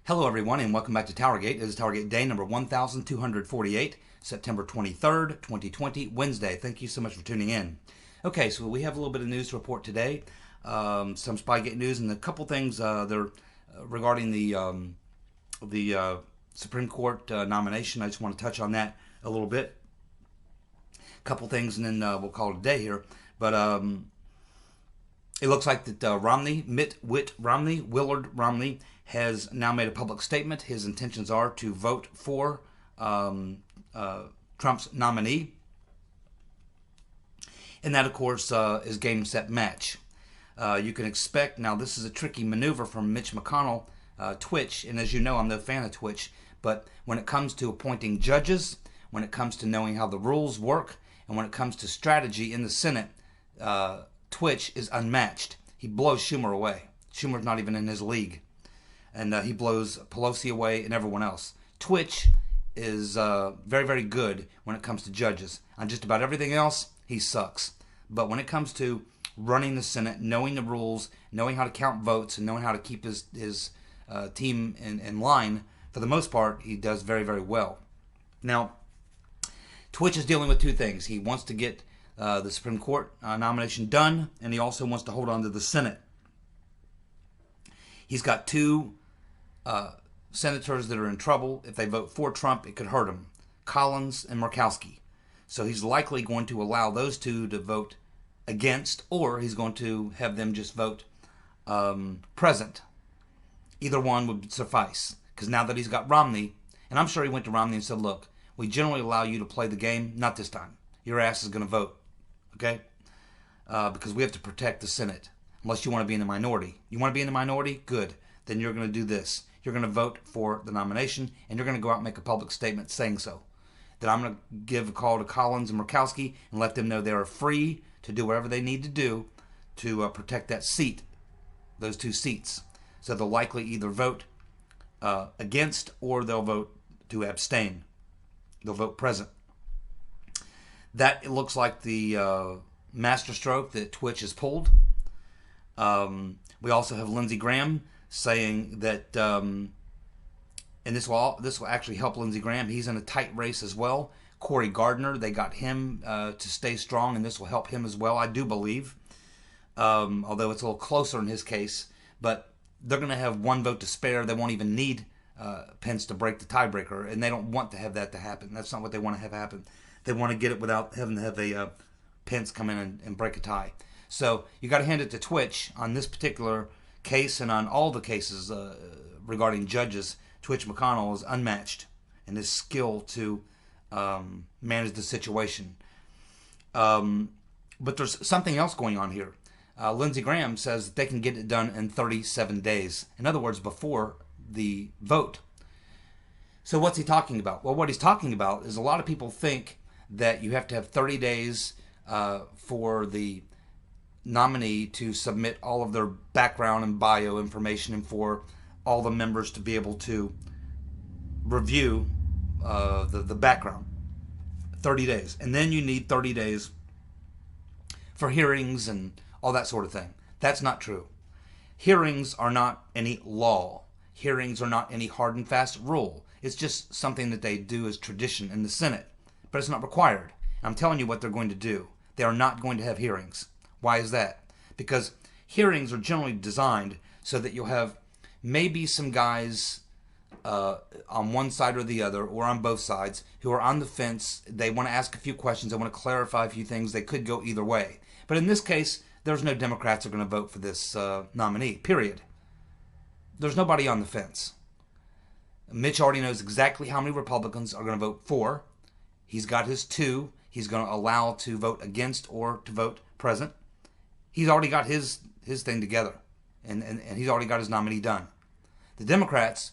Hello everyone and welcome back to TowerGate. This is TowerGate day number 1248, September 23rd, 2020, Wednesday. Thank you so much for tuning in. Okay, so we have a little bit of news to report today. Some Spygate news and a couple things regarding the Supreme Court nomination. I just want to touch on that a little bit. A couple things and then we'll call it a day here. But it looks like that Willard Romney has now made a public statement. His intentions are to vote for Trump's nominee. And that, of course, is game, set, match. You can expect, now this is a tricky maneuver from Mitch McConnell, Twitch, and as you know, I'm no fan of Twitch, but when it comes to appointing judges, when it comes to knowing how the rules work, and when it comes to strategy in the Senate, Twitch is unmatched. He blows Schumer away. Schumer's not even in his league. And he blows Pelosi away and everyone else. Twitch is very, very good when it comes to judges. On just about everything else, he sucks. But when it comes to running the Senate, knowing the rules, knowing how to count votes, and knowing how to keep his team in line, for the most part, he does very, very well. Now, Twitch is dealing with two things. He wants to get the Supreme Court nomination done, and he also wants to hold on to the Senate. He's got two senators that are in trouble. If they vote for Trump, it could hurt him. Collins and Murkowski. So he's likely going to allow those two to vote against, or he's going to have them just vote present. Either one would suffice. Because now that he's got Romney, and I'm sure he went to Romney and said, look, we generally allow you to play the game. Not this time. Your ass is going to vote. Okay? Because we have to protect the Senate. Unless you want to be in the minority. You want to be in the minority? Good. Then you're going to do this. You're going to vote for the nomination, and you're going to go out and make a public statement saying so. That I'm going to give a call to Collins and Murkowski and let them know they are free to do whatever they need to do to protect that seat, those two seats. So they'll likely either vote against or they'll vote to abstain. They'll vote present. That, it looks like the masterstroke that Twitch has pulled. We also have Lindsey Graham saying that, and this will actually help Lindsey Graham. He's in a tight race as well. Cory Gardner, they got him to stay strong, and this will help him as well, I do believe. Although it's a little closer in his case, but they're going to have one vote to spare. They won't even need Pence to break the tiebreaker, and they don't want to have that to happen. That's not what they want to have happen. They want to get it without having to have a Pence come in and break a tie. So you got to hand it to Twitch on this particular case and on all the cases regarding judges. Twitch McConnell is unmatched in his skill to manage the situation. But there's something else going on here. Lindsey Graham says that they can get it done in 37 days. In other words, before the vote. So what's he talking about? Well, what he's talking about is a lot of people think that you have to have 30 days for the nominee to submit all of their background and bio information and for all the members to be able to review the background. 30 days. And then you need 30 days for hearings and all that sort of thing. That's not true. Hearings are not any law. Hearings are not any hard and fast rule. It's just something that they do as tradition in the Senate. But it's not required. I'm telling you what they're going to do. They are not going to have hearings. Why is that? Because hearings are generally designed so that you'll have maybe some guys on one side or the other, or on both sides, who are on the fence. They want to ask a few questions. They want to clarify a few things. They could go either way. But in this case, there's no Democrats who are going to vote for this nominee, period. There's nobody on the fence. Mitch already knows exactly how many Republicans are going to vote for. He's got his two. He's going to allow to vote against or to vote present. He's already got his thing together, and he's already got his nominee done. The Democrats,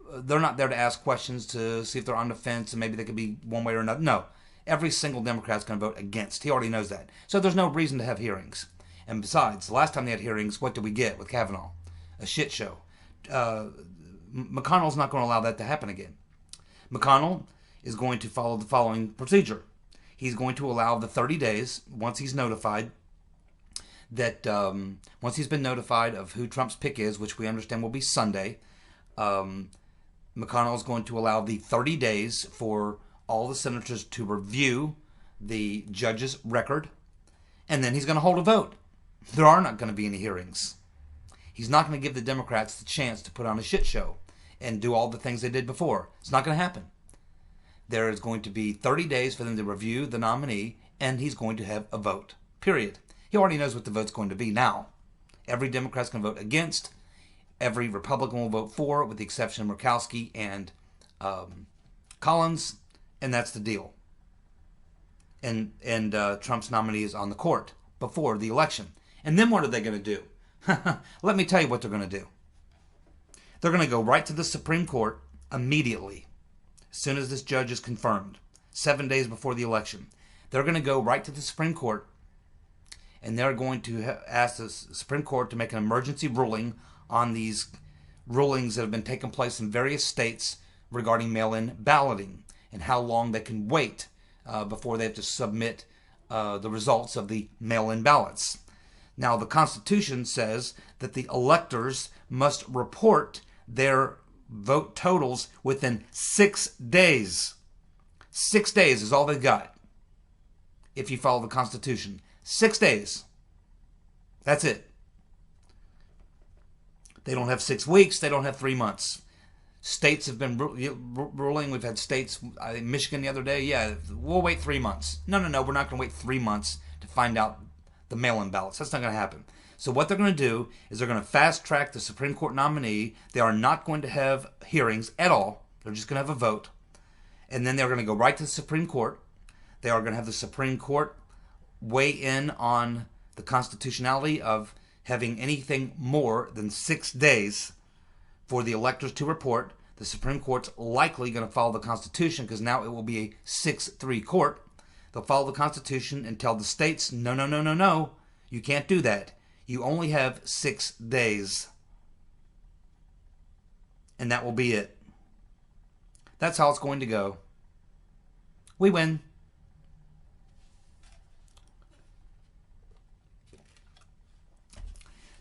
they're not there to ask questions to see if they're on the fence and maybe they could be one way or another. No, every single Democrat's going to vote against. He already knows that. So there's no reason to have hearings. And besides, the last time they had hearings, what did we get with Kavanaugh? A shit show. McConnell's not going to allow that to happen again. McConnell is going to follow the following procedure. He's going to allow the 30 days, once he's notified, that once he's been notified of who Trump's pick is, which we understand will be Sunday, McConnell is going to allow the 30 days for all the senators to review the judge's record, and then he's going to hold a vote. There are not going to be any hearings. He's not going to give the Democrats the chance to put on a shit show and do all the things they did before. It's not going to happen. There is going to be 30 days for them to review the nominee, and he's going to have a vote. Period. He already knows what the vote's going to be now. Every Democrat's going to vote against. Every Republican will vote for, with the exception of Murkowski and Collins, and that's the deal. And Trump's nominee is on the court before the election. And then what are they going to do? Let me tell you what they're going to do. They're going to go right to the Supreme Court immediately, as soon as this judge is confirmed, 7 days before the election. They're going to go right to the Supreme Court, and they're going to ask the Supreme Court to make an emergency ruling on these rulings that have been taking place in various states regarding mail-in balloting and how long they can wait before they have to submit the results of the mail-in ballots. Now, the Constitution says that the electors must report their vote totals within 6 days. 6 days is all they've got if you follow the Constitution. 6 days. That's it. They don't have 6 weeks. They don't have 3 months. States have been ruling. We've had states, Michigan the other day, yeah, we'll wait 3 months. No, we're not going to wait 3 months to find out the mail-in ballots. That's not going to happen. So what they're going to do is they're going to fast-track the Supreme Court nominee. They are not going to have hearings at all. They're just going to have a vote. And then they're going to go right to the Supreme Court. They are going to have the Supreme Court weigh in on the constitutionality of having anything more than 6 days for the electors to report. The Supreme Court's likely going to follow the Constitution because now it will be a 6-3 court. They'll follow the Constitution and tell the states, no, you can't do that. You only have 6 days. And that will be it. That's how it's going to go. We win.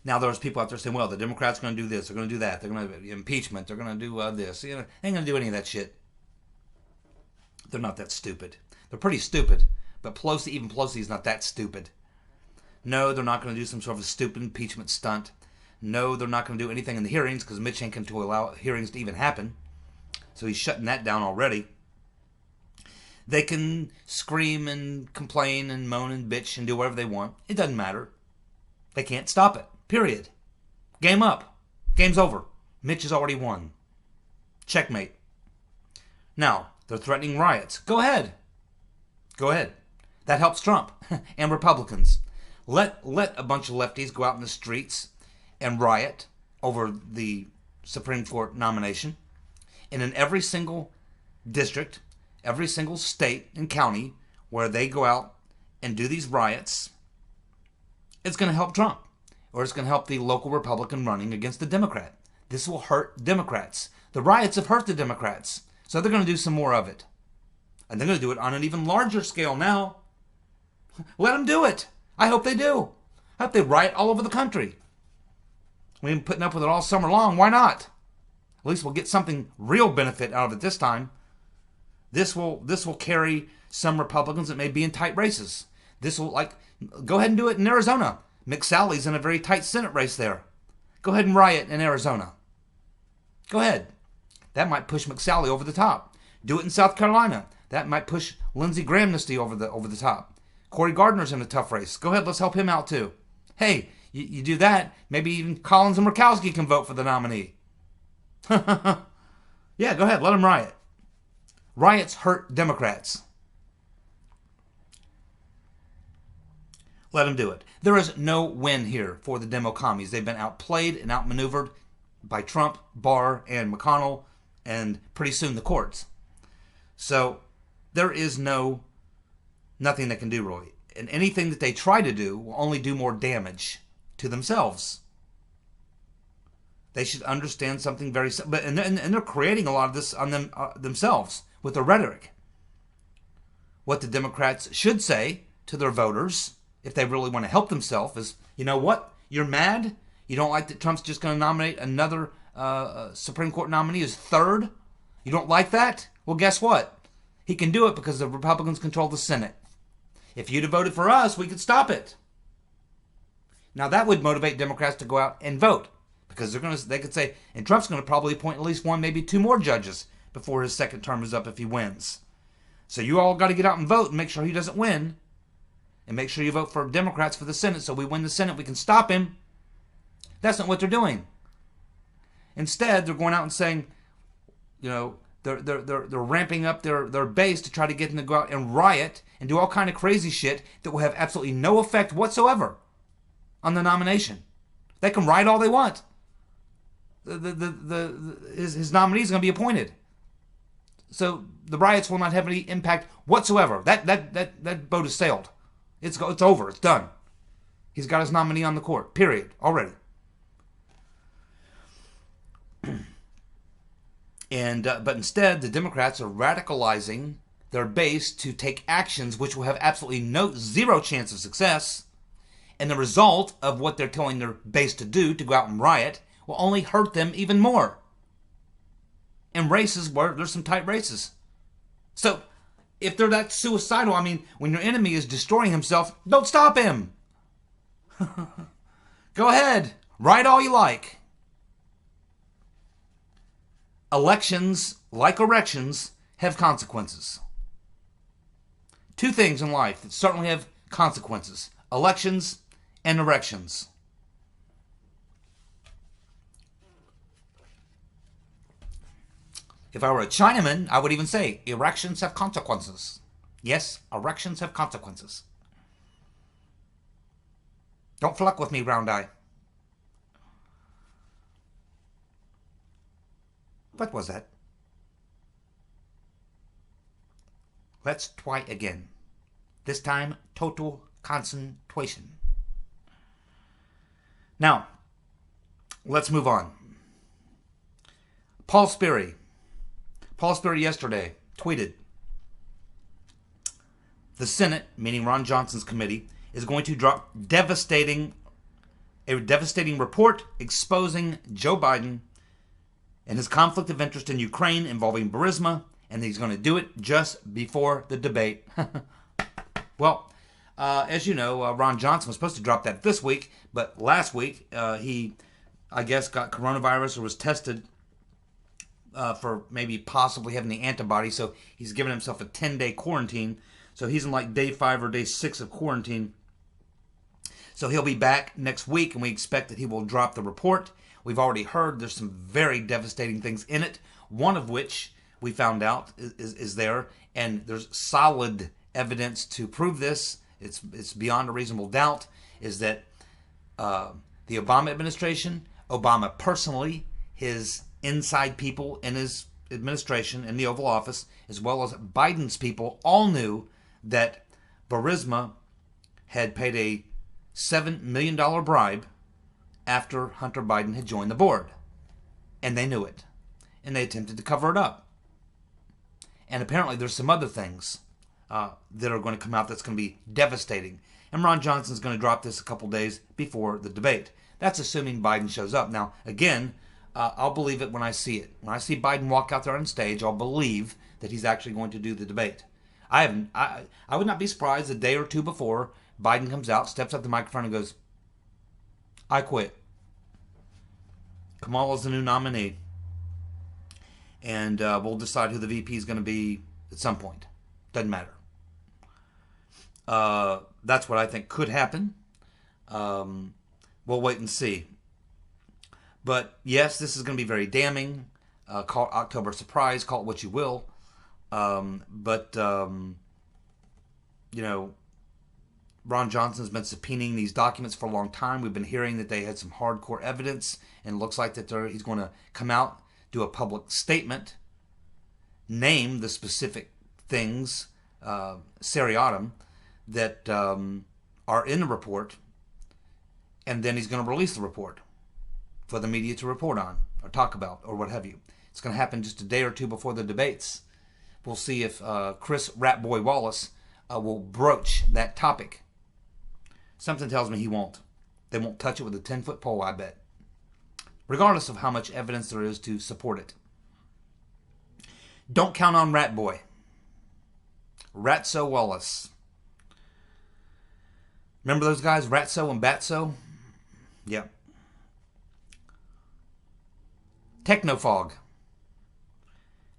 Now there's people out there saying, well, the Democrats are going to do this, they're going to do that, they're going to do impeachment, they're going to do this. You know, they ain't going to do any of that shit. They're not that stupid. They're pretty stupid, but even Pelosi is not that stupid. No, they're not going to do some sort of a stupid impeachment stunt. No, they're not going to do anything in the hearings because Mitch ain't going to allow hearings to even happen. So he's shutting that down already. They can scream and complain and moan and bitch and do whatever they want. It doesn't matter. They can't stop it. Period. Game up. Game's over. Mitch has already won. Checkmate. Now, they're threatening riots. Go ahead. Go ahead. That helps Trump and Republicans. Let a bunch of lefties go out in the streets and riot over the Supreme Court nomination. And in every single district, every single state and county where they go out and do these riots, it's going to help Trump. Or it's going to help the local Republican running against the Democrat. This will hurt Democrats. The riots have hurt the Democrats. So they're going to do some more of it. And they're going to do it on an even larger scale now. Let them do it. I hope they do. I hope they riot all over the country. We've been putting up with it all summer long. Why not? At least we'll get something real benefit out of it this time. This will carry some Republicans that may be in tight races. This will, go ahead and do it in Arizona. McSally's in a very tight Senate race there. Go ahead and riot in Arizona. Go ahead. That might push McSally over the top. Do it in South Carolina. That might push Lindsey Graham over the top. Cory Gardner's in a tough race. Go ahead, let's help him out too. Hey, you do that, maybe even Collins and Murkowski can vote for the nominee. Yeah, go ahead, let them riot. Riots hurt Democrats. Let them do it. There is no win here for the Demo commies. They've been outplayed and outmaneuvered by Trump, Barr, and McConnell, and pretty soon the courts. So there is nothing they can do, really. And anything that they try to do will only do more damage to themselves. They should understand something very simple. And they're creating a lot of this on themselves with their rhetoric. What the Democrats should say to their voters, if they really want to help themselves, is, you know what? You're mad? You don't like that Trump's just going to nominate another Supreme Court nominee is third. You don't like that? Well, guess what? He can do it because the Republicans control the Senate. If you'd have voted for us, we could stop it. Now that would motivate Democrats to go out and vote, because they could say, and Trump's going to probably appoint at least one, maybe two more judges before his second term is up if he wins. So you all got to get out and vote and make sure he doesn't win, and make sure you vote for Democrats for the Senate, so we win the Senate, we can stop him. That's not what they're doing. Instead, they're going out and saying, they're ramping up their base to try to get them to go out and riot and do all kind of crazy shit that will have absolutely no effect whatsoever on the nomination. They can riot all they want. His nominee is going to be appointed. So the riots will not have any impact whatsoever. That boat has sailed. It's over. It's done. He's got his nominee on the court. Period. Already. But instead, the Democrats are radicalizing their base to take actions which will have absolutely zero chance of success. And the result of what they're telling their base to do, to go out and riot, will only hurt them even more. In races where there's some tight races. So, if they're that suicidal, when your enemy is destroying himself, don't stop him. Go ahead. Riot all you like. Elections, like erections, have consequences. Two things in life that certainly have consequences. Elections and erections. If I were a Chinaman, I would even say, erections have consequences. Yes, erections have consequences. Don't fuck with me, round eye. What was that? Let's try again. This time, total concentration. Now, let's move on. Paul Sperry yesterday tweeted, the Senate, meaning Ron Johnson's committee, is going to drop a devastating report exposing Joe Biden and his conflict of interest in Ukraine involving Burisma, and he's going to do it just before the debate. Well, as you know, Ron Johnson was supposed to drop that this week, but last week he, I guess, got coronavirus or was tested for maybe possibly having the antibody, so he's given himself a 10-day quarantine. So he's in like day 5 or day 6 of quarantine. So he'll be back next week, and we expect that he will drop the report. We've already heard there's some very devastating things in it, one of which we found out is there, and there's solid evidence to prove this. It's beyond a reasonable doubt, is that the Obama administration, Obama personally, his inside people in his administration in the Oval Office, as well as Biden's people, all knew that Burisma had paid a $7 million bribe after Hunter Biden had joined the board. And they knew it. And they attempted to cover it up. And apparently there's some other things that are going to come out that's going to be devastating. And Ron Johnson's going to drop this a couple days before the debate. That's assuming Biden shows up. Now, again, I'll believe it when I see it. When I see Biden walk out there on stage, I'll believe that he's actually going to do the debate. I would not be surprised a day or two before Biden comes out, steps up the microphone and goes, I quit. Kamala's the new nominee. And we'll decide who the VP is going to be at some point. Doesn't matter. That's what I think could happen. We'll wait and see. But yes, this is going to be very damning. Call it October surprise. Call it what you will. Ron Johnson's been subpoenaing these documents for a long time. We've been hearing that they had some hardcore evidence, and it looks like that he's going to come out, do a public statement, name the specific things, seriatim, that are in the report, and then he's going to release the report for the media to report on, or talk about, or what have you. It's going to happen just a day or two before the debates. We'll see if Chris Ratboy Wallace will broach that topic. Something tells me he won't. They won't touch it with a 10-foot pole, I bet. regardless of how much evidence there is to support it. Don't count on Rat Boy. Ratso Wallace. Remember those guys, Ratso and Batso? Yeah. Technofog.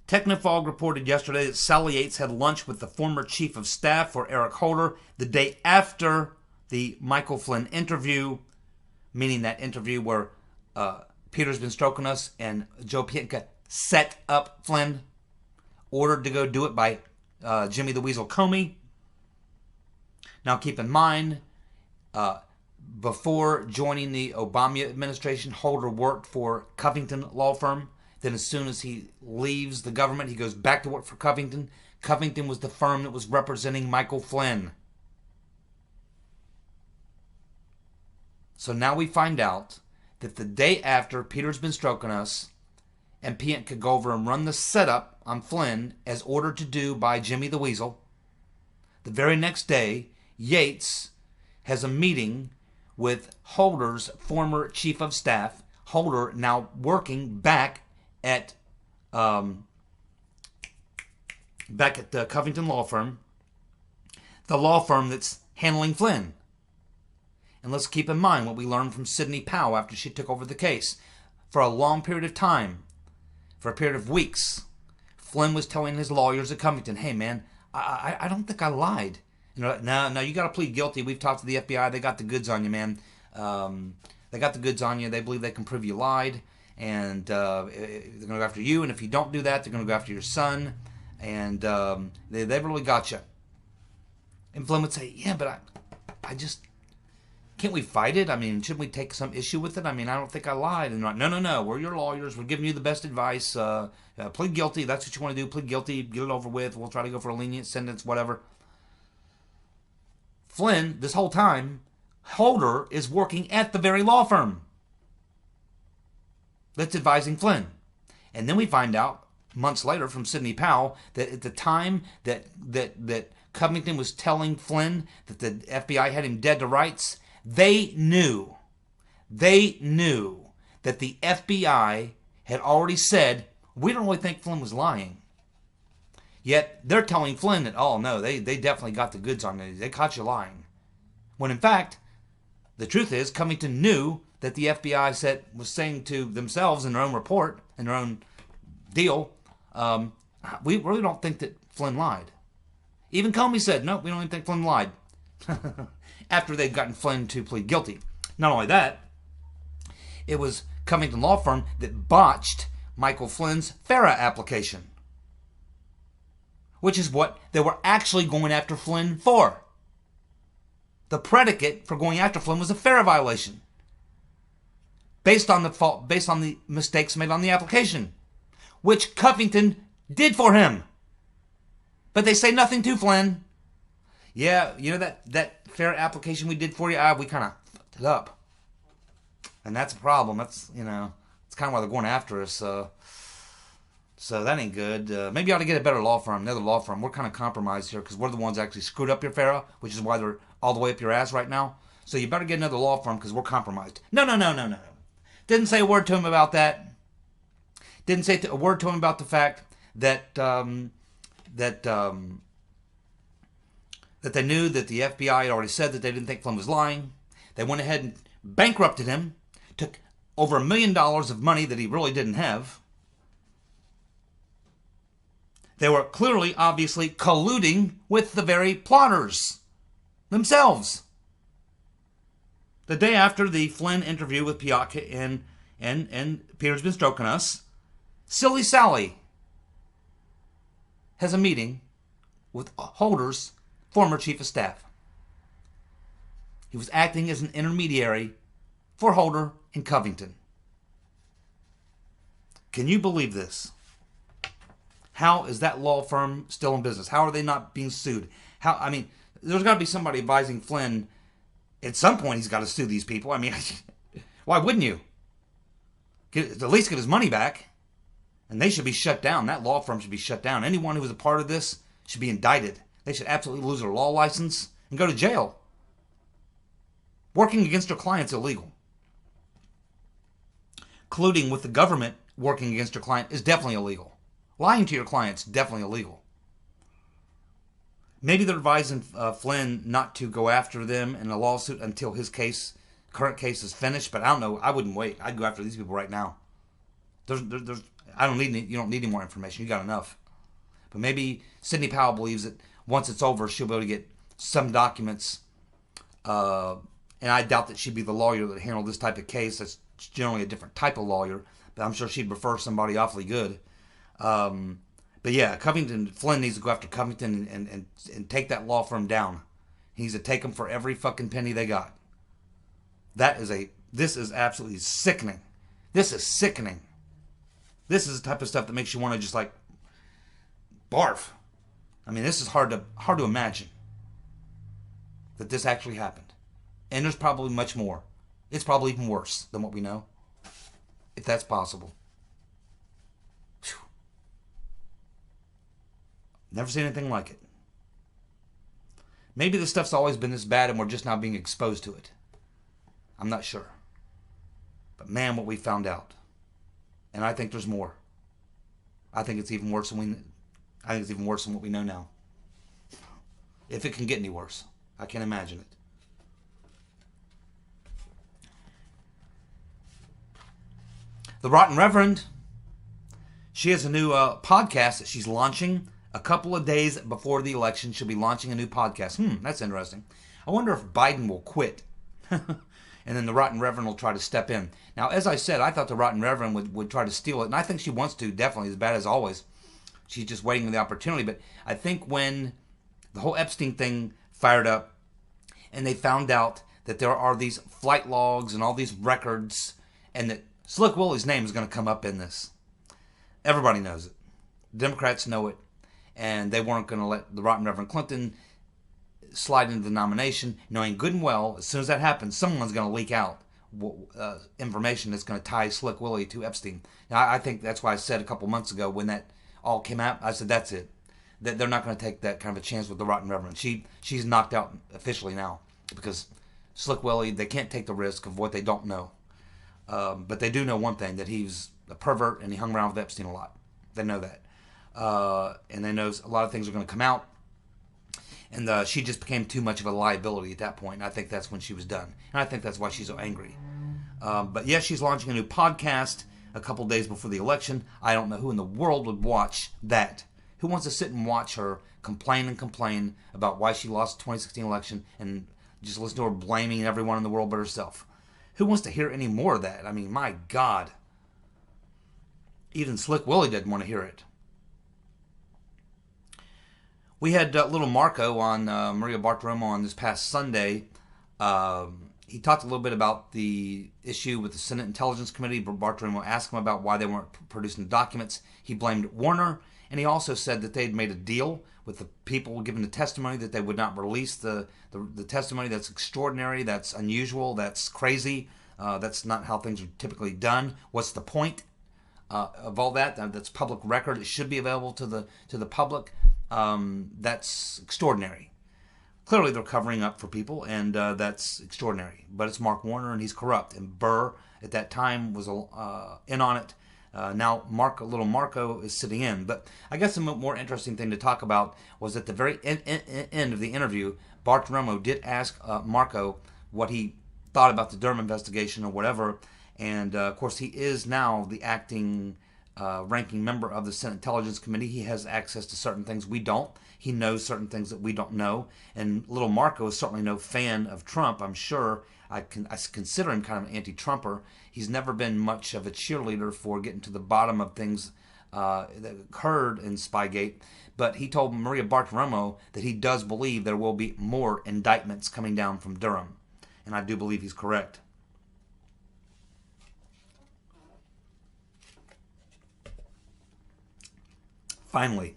Technofog reported yesterday that Sally Yates had lunch with the former chief of staff for Eric Holder the day after the Michael Flynn interview, meaning that interview where Peter's been stroking us and Joe Pientka set up Flynn, ordered to go do it by Jimmy the Weasel Comey. Now keep in mind, before joining the Obama administration, Holder worked for Covington Law Firm. Then as soon as he leaves the government, he goes back to work for Covington. Covington was the firm that was representing Michael Flynn. So now we find out that the day after Peter's been stroking us and Pientka could go over and run the setup on Flynn as ordered to do by Jimmy the Weasel, the very next day, Yates has a meeting with Holder's former chief of staff. Holder now working back at the Covington Law Firm, the law firm that's handling Flynn. And let's keep in mind what we learned from Sidney Powell after she took over the case. For a long period of time, for a period of weeks, Flynn was telling his lawyers at Covington, hey man, I don't think I lied. You know, no, you got to plead guilty. We've talked to the FBI. They got the goods on you, man. They got the goods on you. They believe they can prove you lied. And they're going to go after you. And if you don't do that, they're going to go after your son. And they've really got you. And Flynn would say, yeah, but I just... Can't we fight it? I mean, shouldn't we take some issue with it? I mean, I don't think I lied. And like, no. We're your lawyers. We're giving you the best advice. Plead guilty. That's what you want to do. Plead guilty. Get it over with. We'll try to go for a lenient sentence, whatever. Flynn, this whole time, Holder is working at the very law firm that's advising Flynn. And then we find out, months later, from Sidney Powell, that at the time that Covington was telling Flynn that the FBI had him dead to rights, they knew that the FBI had already said, we don't really think Flynn was lying. Yet they're telling Flynn that, oh no, they definitely got the goods on it. They caught you lying. When in fact, the truth is, Covington knew that the FBI was saying to themselves in their own report, in their own deal, we really don't think that Flynn lied. Even Comey said, no, we don't even think Flynn lied. After they'd gotten Flynn to plead guilty. Not only that, it was Covington Law Firm that botched Michael Flynn's FARA application, which is what they were actually going after Flynn for. The predicate for going after Flynn was a FARA violation, based on the mistakes made on the application, which Covington did for him. But they say nothing to Flynn. Yeah, you know that FARA application we did for you, we kind of fucked it up, and that's a problem. That's it's kind of why they're going after us. So that ain't good. Maybe you ought to get a better law firm, another law firm. We're kind of compromised here because we're the ones that actually screwed up your FARA, which is why they're all the way up your ass right now. So you better get another law firm because we're compromised. No. Didn't say a word to him about that. Didn't say a word to him about the fact that that they knew that the FBI had already said that they didn't think Flynn was lying. They went ahead and bankrupted him, took over $1 million of money that he really didn't have. They were clearly, obviously, colluding with the very plotters themselves. The day after the Flynn interview with Pientka and Peter's been stroking us, Silly Sally has a meeting with Holder's former chief of staff. He was acting as an intermediary for Holder and Covington. Can you believe this? How is that law firm still in business? How are they not being sued? There's got to be somebody advising Flynn. At some point, he's got to sue these people. Why wouldn't you? At least get his money back. And they should be shut down. That law firm should be shut down. Anyone who was a part of this should be indicted. They should absolutely lose their law license and go to jail. Working against their clients illegal. colluding with the government working against your client is definitely illegal. Lying to your client is definitely illegal. Maybe they're advising Flynn not to go after them in a lawsuit until his current case is finished. But I don't know. I wouldn't wait. I'd go after these people right now. I don't need. You don't need any more information. You got enough. But maybe Sidney Powell believes that once it's over, she'll be able to get some documents. And I doubt that she'd be the lawyer that handled this type of case. That's generally a different type of lawyer. But I'm sure she'd prefer somebody awfully good. But yeah, Flynn needs to go after Covington and take that law firm down. He needs to take them for every fucking penny they got. This is absolutely sickening. This is sickening. This is the type of stuff that makes you want to just like barf. I mean, this is hard to imagine that this actually happened. And there's probably much more. It's probably even worse than what we know, if that's possible. Whew. Never seen anything like it. Maybe this stuff's always been this bad and we're just now being exposed to it. I'm not sure. But man, what we found out. And I think there's more. I think it's even worse than what we know now. If it can get any worse. I can't imagine it. The Rotten Reverend, she has a new podcast that she's launching a couple of days before the election. She'll be launching a new podcast. That's interesting. I wonder if Biden will quit. And then the Rotten Reverend will try to step in. Now, as I said, I thought the Rotten Reverend would try to steal it. And I think she wants to, definitely, as bad as always. She's just waiting for the opportunity. But I think when the whole Epstein thing fired up and they found out that there are these flight logs and all these records and that Slick Willie's name is going to come up in this. Everybody knows it. Democrats know it. And they weren't going to let the Rotten Reverend Clinton slide into the nomination, knowing good and well, as soon as that happens, someone's going to leak out information that's going to tie Slick Willie to Epstein. Now, I think that's why I said a couple months ago when that all came out, I said that's it. That they're not going to take that kind of a chance with the Rotten Reverend. She's knocked out officially now because Slick Willie, they can't take the risk of what they don't know. But they do know one thing, that he's a pervert and he hung around with Epstein a lot. They know that. And they know a lot of things are going to come out. And she just became too much of a liability at that point. And I think that's when she was done. And I think that's why she's so angry. But yes, she's launching a new podcast a couple days before the election. I don't know who in the world would watch that. Who wants to sit and watch her complain about why she lost the 2016 election and just listen to her blaming everyone in the world but herself? Who wants to hear any more of that? I mean, my God. Even Slick Willie didn't want to hear it. We had little Marco on Maria Bartiromo on this past Sunday. He talked a little bit about the issue with the Senate Intelligence Committee. Bartiromo asked him about why they weren't producing the documents. He blamed Warner, and he also said that they'd made a deal with the people giving the testimony that they would not release the testimony. That's extraordinary. That's unusual. That's crazy. That's not how things are typically done. What's the point of all that? That's public record. It should be available to the public. That's extraordinary. Clearly, they're covering up for people, and that's extraordinary. But it's Mark Warner, and he's corrupt. And Burr, at that time, was in on it. Now, little Marco is sitting in. But I guess the more interesting thing to talk about was at the very end of the interview, Bartiromo did ask Marco what he thought about the Durham investigation or whatever. And, of course, he is now the acting ranking member of the Senate Intelligence Committee. He has access to certain things we don't. He knows certain things that we don't know. And little Marco is certainly no fan of Trump. I'm sure I consider him kind of an anti-Trumper. He's never been much of a cheerleader for getting to the bottom of things that occurred in Spygate. But he told Maria Bartiromo that he does believe there will be more indictments coming down from Durham. And I do believe he's correct. Finally,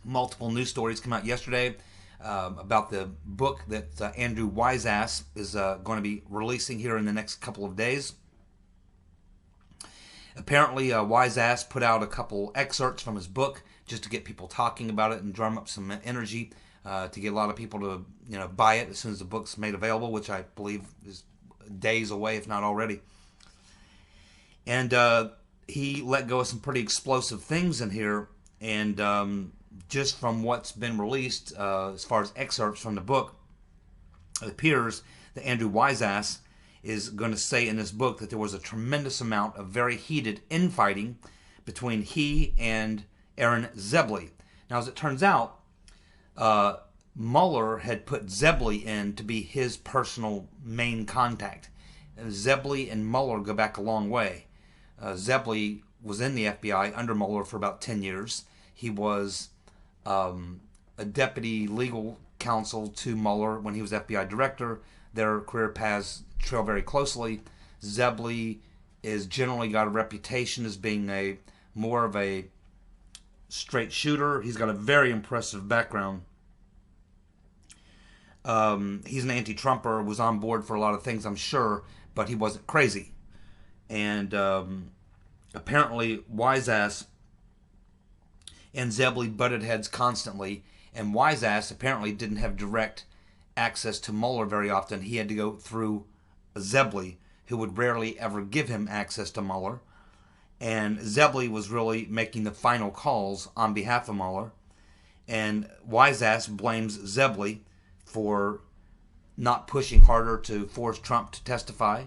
multiple news stories came out yesterday about the book that Andrew Wiseass is going to be releasing here in the next couple of days. Apparently, Wiseass put out a couple excerpts from his book just to get people talking about it and drum up some energy to get a lot of people to buy it as soon as the book's made available, which I believe is days away, if not already. And he let go of some pretty explosive things in here. And just from what's been released, as far as excerpts from the book, it appears that Andrew Wiseass is going to say in this book that there was a tremendous amount of very heated infighting between he and Aaron Zebley. Now, as it turns out, Mueller had put Zebley in to be his personal main contact. And Zebley and Mueller go back a long way. Zebley was in the FBI under Mueller for about 10 years. He was a deputy legal counsel to Mueller when he was FBI director. Their career paths trail very closely. Zebley is generally got a reputation as being more of a straight shooter. He's got a very impressive background. He's an anti-Trumper, was on board for a lot of things, I'm sure, but he wasn't crazy. And apparently Wiseass and Zebley butted heads constantly, and Wiseass apparently didn't have direct access to Mueller very often. He had to go through Zebley, who would rarely ever give him access to Mueller. And Zebley was really making the final calls on behalf of Mueller. And Wiseass blames Zebley for not pushing harder to force Trump to testify.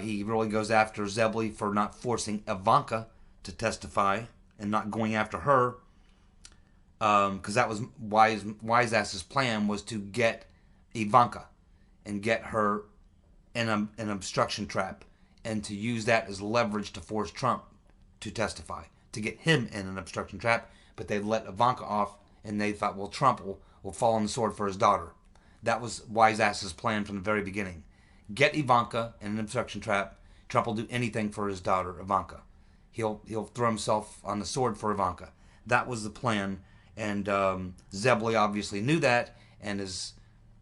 He really goes after Zebley for not forcing Ivanka to testify and not going after her, because that was Wiseass's plan, was to get Ivanka and get her in an obstruction trap, and to use that as leverage to force Trump to testify, to get him in an obstruction trap. But they let Ivanka off, and they thought, well, Trump will fall on the sword for his daughter. That was Wiseass's plan from the very beginning. Get Ivanka in an obstruction trap. Trump will do anything for his daughter, Ivanka. He'll throw himself on the sword for Ivanka. That was the plan, and Zebley obviously knew that, and as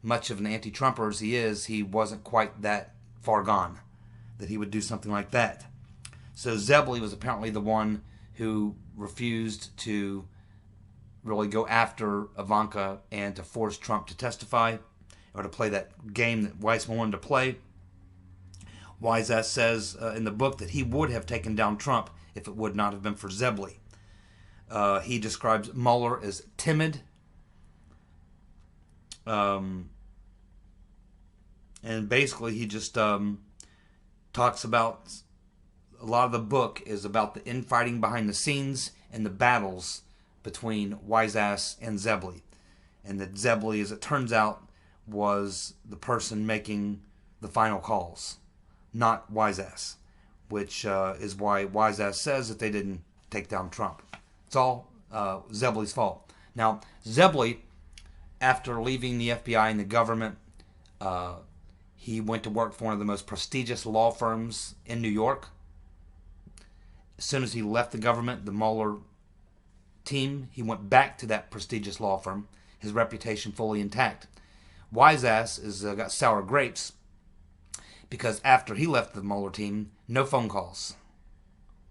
much of an anti-Trumper as he is, he wasn't quite that far gone that he would do something like that. So Zebley was apparently the one who refused to really go after Ivanka and to force Trump to testify, or to play that game that Weissman wanted to play. Wiseass says in the book that he would have taken down Trump if it would not have been for Zebley. He describes Mueller as timid, and basically he just talks about, a lot of the book is about the infighting behind the scenes and the battles between Wiseass and Zebley. And that Zebley, as it turns out, was the person making the final calls, not Wiseass, which is why Wiseass says that they didn't take down Trump. It's all Zebley's fault. Now, Zebley, after leaving the FBI and the government, he went to work for one of the most prestigious law firms in New York. As soon as he left the government, the Mueller team, he went back to that prestigious law firm, his reputation fully intact. Wiseass has got sour grapes because after he left the Mueller team, no phone calls.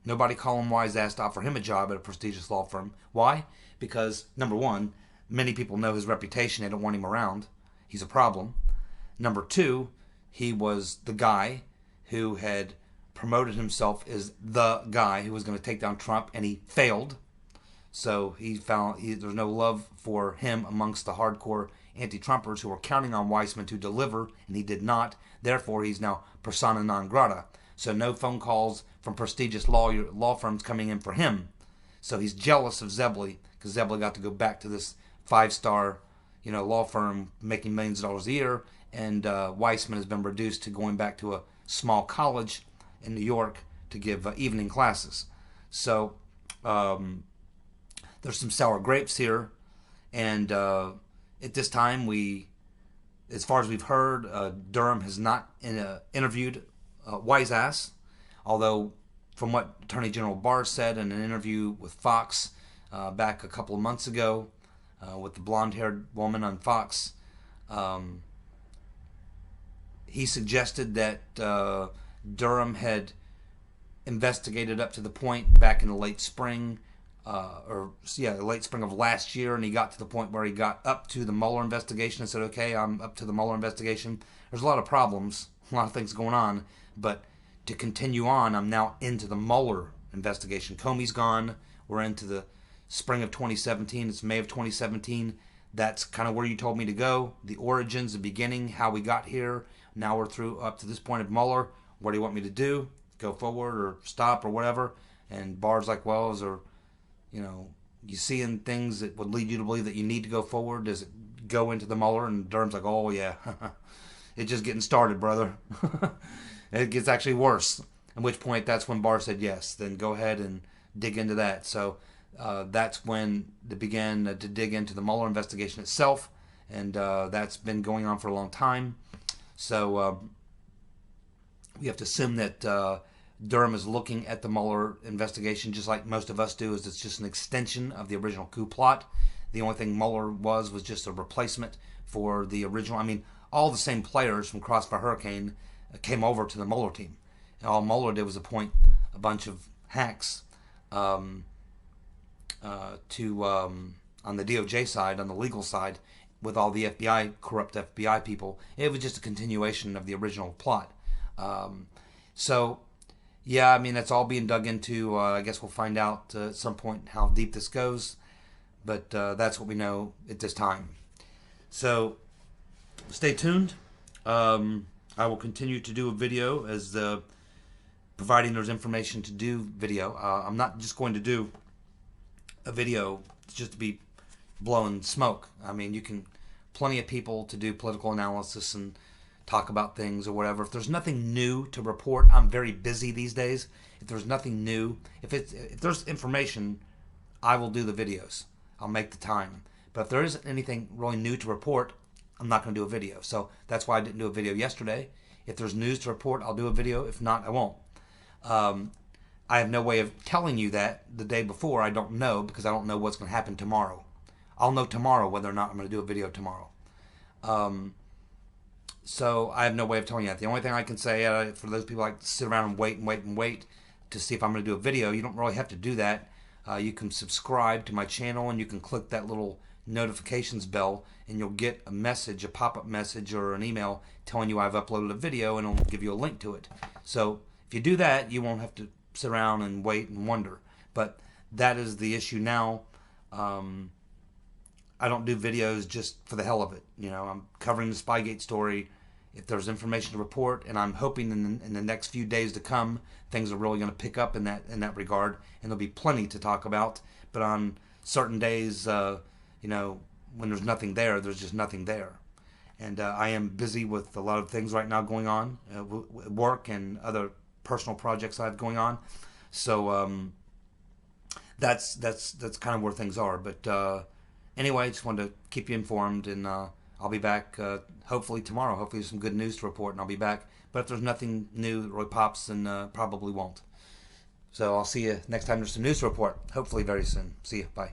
Nobody calling Wiseass to offer him a job at a prestigious law firm. Why? Because, number one, many people know his reputation. They don't want him around. He's a problem. Number two, he was the guy who had promoted himself as the guy who was going to take down Trump, and he failed. So he found there's no love for him amongst the hardcore anti-Trumpers who were counting on Weissman to deliver, and he did not. Therefore, he's now persona non grata. So no phone calls from prestigious law firms coming in for him. So he's jealous of Zebley because Zebley got to go back to this 5-star, law firm making millions of dollars a year, and Weissman has been reduced to going back to a small college in New York to give evening classes. So there's some sour grapes here, and at this time, as far as we've heard, Durham has not interviewed Wiseass, although from what Attorney General Barr said in an interview with Fox back a couple of months ago with the blonde-haired woman on Fox, he suggested that Durham had investigated up to the point back in the late spring, the late spring of last year, and he got to the point where he got up to the Mueller investigation and said, okay, I'm up to the Mueller investigation. There's a lot of problems, a lot of things going on, but to continue on, I'm now into the Mueller investigation. Comey's gone. We're into the spring of 2017. It's May of 2017. That's kind of where you told me to go. The origins, the beginning, how we got here. Now we're through up to this point of Mueller. What do you want me to do? Go forward or stop or whatever? And Barr's like, well, is there, you seeing things that would lead you to believe that you need to go forward? Does it go into the Mueller? And Durham's like, oh, yeah. It's just getting started, brother. It gets actually worse. At which point, that's when Barr said yes. Then go ahead and dig into that. So that's when they began to dig into the Mueller investigation itself. And that's been going on for a long time. So we have to assume that Durham is looking at the Mueller investigation just like most of us do, is it's just an extension of the original coup plot. The only thing Mueller was just a replacement for the original. I mean, all the same players from Crossfire Hurricane came over to the Mueller team. And all Mueller did was appoint a bunch of hacks on the DOJ side, on the legal side, with all the FBI, corrupt FBI people. It was just a continuation of the original plot. So, yeah, I mean, that's all being dug into. I guess we'll find out at some point how deep this goes. But that's what we know at this time. So, stay tuned. I will continue to do a video as providing there's information to do video. I'm not just going to do a video just to be blowing smoke. I mean, you can plenty of people to do political analysis and talk about things or whatever. If there's nothing new to report, I'm very busy these days. If there's nothing new, if there's information, I will do the videos. I'll make the time. But if there isn't anything really new to report, I'm not going to do a video. So that's why I didn't do a video yesterday. If there's news to report, I'll do a video. If not, I won't. I have no way of telling you that the day before. I don't know, because I don't know what's going to happen tomorrow. I'll know tomorrow whether or not I'm going to do a video tomorrow. So I have no way of telling you that. The only thing I can say, for those people who like to sit around and wait to see if I'm going to do a video, you don't really have to do that. You can subscribe to my channel, and you can click that little notifications bell, and you'll get a message, a pop-up message or an email telling you I've uploaded a video, and it'll give you a link to it. So if you do that, you won't have to sit around and wait and wonder. But that is the issue now. I don't do videos just for the hell of it. I'm covering the Spygate story. If there's information to report, and I'm hoping in the next few days to come, things are really going to pick up in that regard, and there'll be plenty to talk about. But on certain days, when there's nothing there, there's just nothing there. And I am busy with a lot of things right now going on, work and other personal projects I have going on. So that's kind of where things are. But anyway, I just wanted to keep you informed, and I'll be back hopefully tomorrow. Hopefully there's some good news to report, and I'll be back. But if there's nothing new that really pops, then probably won't. So I'll see you next time there's some news to report. Hopefully very soon. See you. Bye.